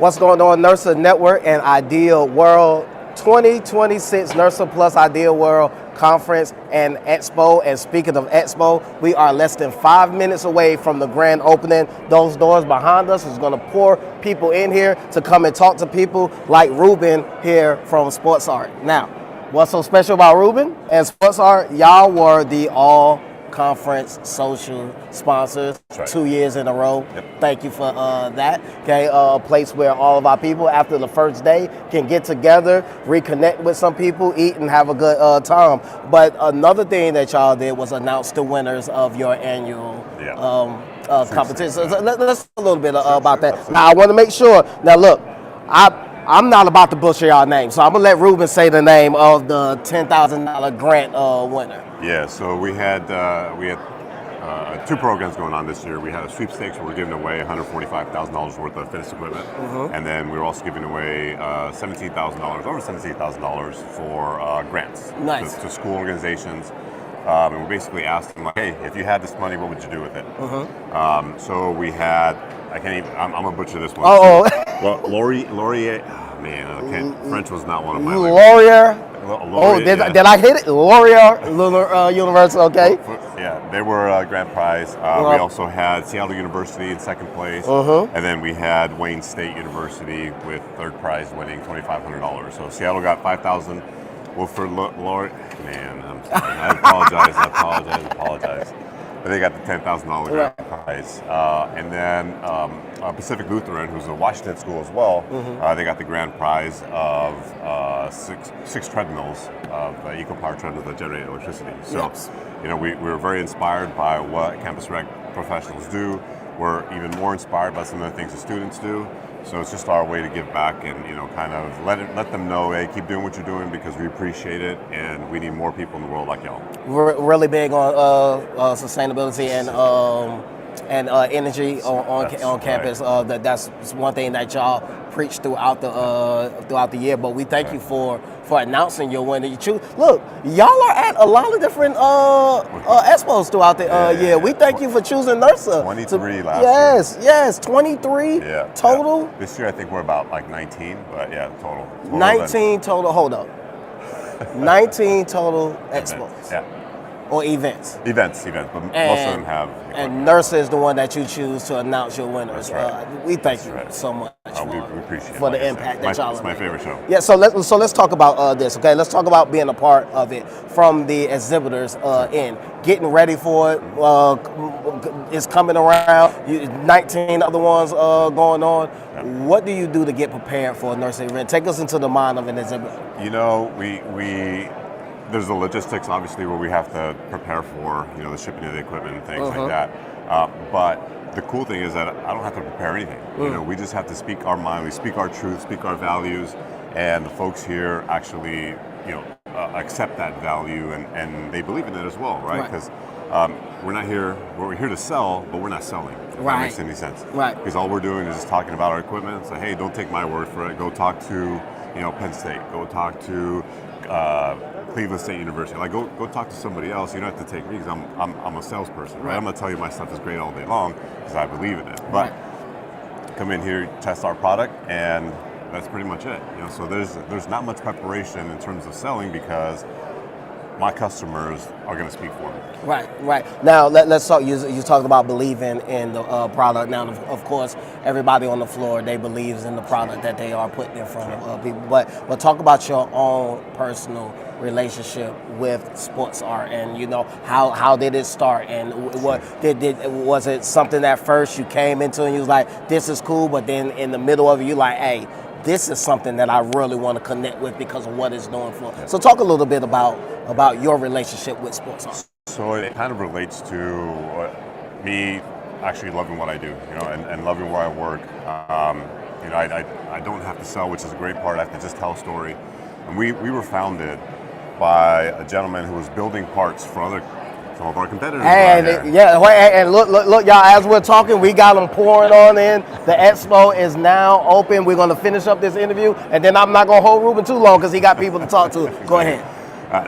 What's going on, NERSA Network and Ideal World 2026 NERSA Plus Ideal World Conference and Expo. And speaking of Expo, we are less than 5 minutes away from the grand opening. Those doors behind us is going to pour people in here to come and talk to people like Ruben here from Sports Art. Now, what's so special about Ruben and Sports Art? Y'all were the all conference social sponsors 2 years in a row. Yep. Thank you for that. Okay, a place where all of our people after the first day can get together, reconnect with some people, eat and have a good time. But another thing that y'all did was announce the winners of your annual competition. So let's talk a little bit about that. Now I want to make sure. Now look, I'm not about to butcher y'all name, so I'm gonna let Ruben say the name of the $10,000 grant winner. Yeah, so we had two programs going on this year. We had a sweepstakes where we're giving away $145,000 worth of fitness equipment, and then we were also giving away $17,000, over $17,000 for grants to school organizations. And we basically asked them, like, hey, if you had this money, what would you do with it? So we had, I'm gonna butcher this one. Well, Laurier, French was not one of my Laurier. Did I hit it? Laurier University, okay. Yeah, they were grand prize. We also had Seattle University in second place, and then we had Wayne State University with third prize winning $2,500. So Seattle got $5,000. Wilford Laurier, man, I'm sorry. I apologize. But they got the $10,000 grand prize. And then Pacific Lutheran, who's a Washington school as well, they got the grand prize of six treadmills, of eco-power treadmills that generate electricity. So, we were very inspired by what Campus Rec professionals do. We're even more inspired by some of the things the students do. So it's just our way to give back and, kind of let them know, hey, keep doing what you're doing because we appreciate it and we need more people in the world like y'all. We're really big on sustainability and energy on campus. That's one thing that y'all preach throughout the year. But we thank you for announcing your winner. Look, y'all are at a lot of different expos throughout the year. We thank you for choosing NERSA. 23 last year. Yes, 23 total. Yeah. This year I think we're about like 19, but total 19 total. Hold up. 19 total expos. Yeah. Or events, but most of them have. And NERSA is the one that you choose to announce your winners. We thank you so much we appreciate for the impact that y'all. It's my favorite show. Yeah, so let's talk about this. Okay, let's talk about being a part of it from the exhibitors end, getting ready for it. It's coming around. 19 other ones going on. Yeah. What do you do to get prepared for a NERSA event? Take us into the mind of an exhibitor. There's the logistics, obviously, where we have to prepare for, the shipping of the equipment and things like that. But the cool thing is that I don't have to prepare anything. We just have to speak our mind, we speak our truth, speak our values, and the folks here actually, accept that value and they believe in it as well, right? Because we're here to sell, but we're not selling. If that makes any sense. Right. Because all we're doing is just talking about our equipment. So hey, don't take my word for it. Go talk to, Penn State. Go talk to Cleveland State University. Like, go talk to somebody else. You don't have to take me because I'm a salesperson, right? I'm gonna tell you my stuff is great all day long because I believe in it. But come in here, test our product, and that's pretty much it. So there's not much preparation in terms of selling because my customers are going to speak for me. Right. Now let's talk. You talked about believing in the product. Now, of course, everybody on the floor, they believes in the product that they are putting in front of people. But talk about your own personal relationship with Sports Art, and how did it start, and what was it something that first you came into and you was like, this is cool, but then in the middle of it you like, hey, this is something that I really want to connect with because of what it's doing for. So talk a little bit about your relationship with Sports Art. So it kind of relates to me actually loving what I do, and loving where I work. I don't have to sell, which is a great part. I have to just tell a story. And we were founded by a gentleman who was building parts for some of our competitors. And look, y'all, as we're talking, we got them pouring on in. The expo is now open. We're going to finish up this interview, and then I'm not going to hold Ruben too long because he got people to talk to. Go ahead.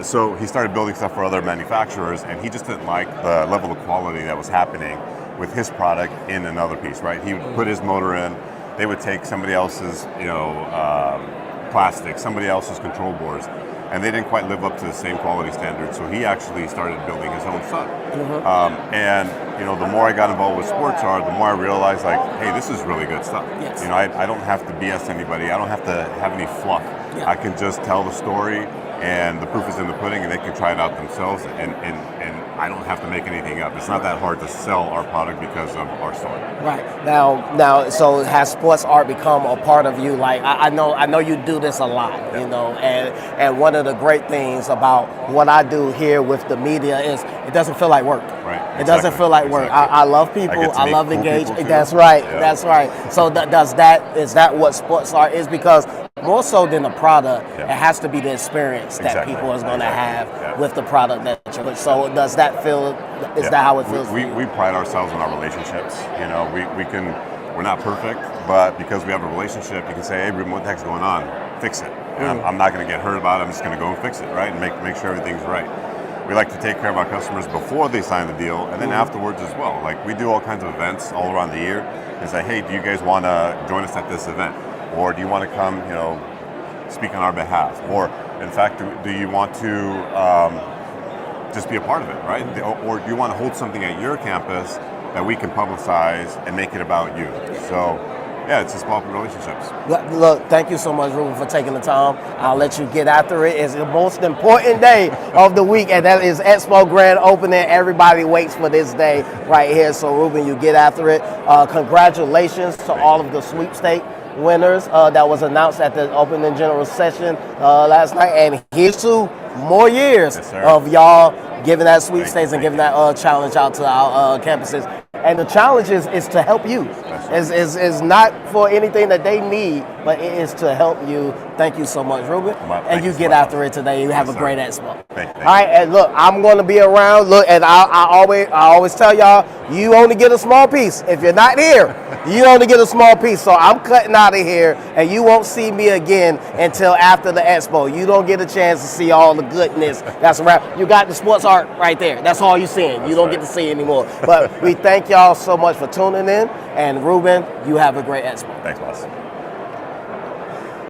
So he started building stuff for other manufacturers, and he just didn't like the level of quality that was happening with his product in another piece, right? He would put his motor in, they would take somebody else's, plastic, somebody else's control boards, and they didn't quite live up to the same quality standards. So he actually started building his own stuff. And the more I got involved with sports art, the more I realized, like, hey, this is really good stuff. Yes. I don't have to BS anybody. I don't have to have any fluff. Yeah. I can just tell the story, and the proof is in the pudding, and they can try it out themselves, and I don't have to make anything up. It's not that hard to sell our product because of our story. Right. Now, so has sports art become a part of you? Like, I know you do this a lot, and one of the great things about what I do here with the media is it doesn't feel like work. Right. It doesn't feel like work. I love people. I love engagement. That's right. Yeah. That's right. So is that what sports art is? Because more so than the product, it has to be the experience that people are going to have with the product that you're. So does that feel? Is that how it feels? We pride ourselves on our relationships. We're not perfect, but because we have a relationship, you can say, hey, Ruben, what the heck's going on? Fix it. And I'm not going to get hurt about it. I'm just going to go and fix it, right? And make sure everything's right. We like to take care of our customers before they sign the deal, and then afterwards as well. Like, we do all kinds of events all around the year and say, hey, do you guys want to join us at this event? Or do you want to come, speak on our behalf? Or, in fact, do you want to just be a part of it, right? Or do you want to hold something at your campus that we can publicize and make it about you? So, yeah, it's just about relationships. Look, thank you so much, Ruben, for taking the time. I'll let you get after it. It's the most important day of the week, and that is Expo Grand Opening. Everybody waits for this day right here. So, Ruben, you get after it. Congratulations to all of the sweepstake winners that was announced at the opening general session last night. And here's to more years of y'all giving that sweepstakes and giving that challenge out to our campuses. And the challenge is to help you. Is not for anything that they need, but it is to help you. Thank you so much, Ruben. And you get after it today. You have a great expo. Thank you. All right, and look, I'm going to be around. Look, and I always tell y'all, you only get a small piece. If you're not here, you only get a small piece. So I'm cutting out of here, and you won't see me again until after the expo. You don't get a chance to see all the goodness. That's a wrap. You got the sports art right there. That's all you're seeing. You don't get to see anymore. But we thank y'all so much for tuning in. And Ruben, you have a great expo. Thanks, boss.